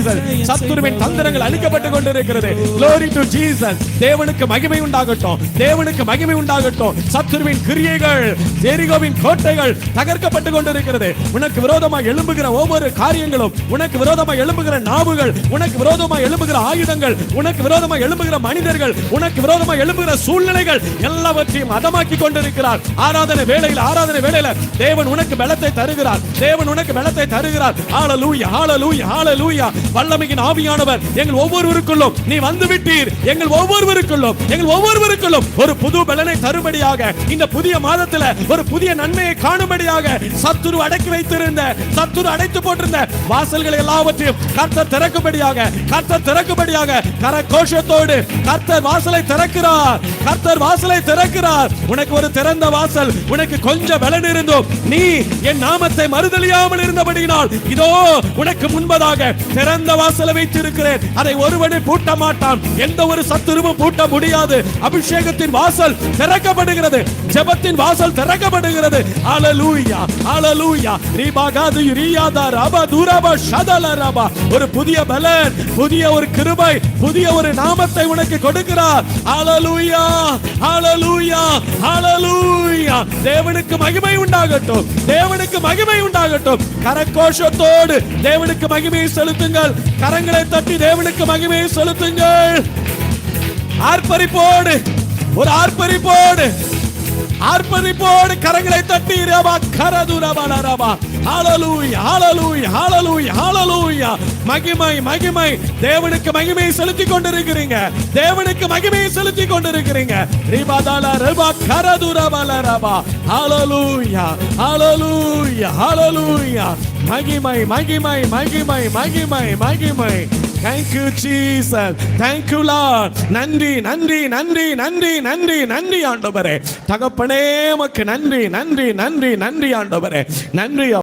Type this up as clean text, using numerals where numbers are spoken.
Jesus. சத்துருவின் தந்திரங்கள் அழிக்கப்பட்டு கொண்டிருக்கிறது. Glory to Jesus. தேவனுக்கு மகிமை உண்டாகட்டும், தேவனுக்கு மகிமை உண்டாகட்டும். சத்துருவின் கிரியைகள், எரிகோவின் கோட்டைகள் தகர்க்கப்பட்டு கொண்டிருக்கிறது. உனக்கு விரோதமாக எழும்புகிற ஒவ்வொரு காரியங்களும், உனக்கு விரோதமாக எழும்புகிற நாவுகள், உனக்கு விரோதமாக எழும்புகிற ஆயுதங்கள், உனக்கு விரோதமாக எழும்புகிற மனிதர்கள், உனக்கு விரோதமாக எழும்புகிற சூழ்நிலைகள் எல்லாவற்றையும் அதமாக்கி கொண்டிருக்கிறார். ஆராதனை வேளையில தேவன் உனக்கு பலத்தை தருகிறார். தேவன் உனக்கு பலத்தை தருகிறார். ஹalleluya ஹalleluya ஹalleluya. வல்லமையின் ஆவியானவர் எங்கள் ஒவ்வொருவருக்குள்ளும் நீ வந்து விட்டீர். எங்கள் ஒவ்வொருவருக்குள்ளும் ஒரு புது பலனை தரும்படியாக, இந்த புதிய மாதத்தில் ஒரு புதிய நன்மையை காணும்படியாக, சத்துரு அடக்கி வைத்திருந்த, சத்துரு அடைத்து போட்டிருந்த வாசல்களை எல்லாவற்றையும் கர்த்தர் திறக்கும்படியாக கரகோஷத்தோடு கர்த்தர் வாசலை திறக்கிறார். உனக்கு ஒரு திறந்த வாசல். உனக்கு கொஞ்சம் பலன் இருந்தும் நீ என் நாமத்தை மறுதலியாமல் இருந்தபடியினால் இதோ உனக்கு முன்பதாக திறந்த வாசலை வைத்திருக்கிறேன். அதை ஒருவனும் பூட்ட மாட்டான். எந்த ஒரு சத்துருவும் பூட்ட முடியாது. அபிஷேகத்தின் வாசல் திறக்கப்படுகிறது. ஜெபத்தின் வாசல் திறக்கப்படுகிறது. ஹalleluya ஹalleluya. ரிபாகாது ரியாதா ரபா துரபா ஷதல ரபா. ஒரு புதிய பலன், புதிய ஒரு கிருபை, புதிய ஒரு நாமத்தை உனக்கு கொடுக்கிறார். ஹalleluya ஹalleluya ஹalleluya. தேவனுக்கு மகிமை உண்டாகட்டும், தேவனுக்கு மகிமை உண்டாகட்டும். கரகோஷத்தோடு தேவனுக்கு மகிமையை செலுத்துங்கள். கரங்களை தட்டி தேவனுக்கு மகிமையை செலுத்துங்கள். ஆர்ப்பரிப்போடு, ஒரு ஆர்ப்பரிப்போடு கரங்களை தட்டி ரபா கரதுரபா ரபா. ஹalleluya ஹalleluya ஹalleluya ஹalleluya. மகிமை தேவனுக்கு மகிமையை செலுத்திக் கொண்டிருக்கிறீங்க. தேவனுக்கு மகிமையை செலுத்திக் கொண்டிருக்கிறீங்க. ரிபாதால ரபா கரதுரபா ரபா. ஹalleluya ஹalleluya ஹalleluya. மகிமை. Thank you Jesus. Thank you Lord. நன்றி ஆண்டவரே. தகப்பனே உமக்கு நன்றி ஆண்டவரே. நன்றி.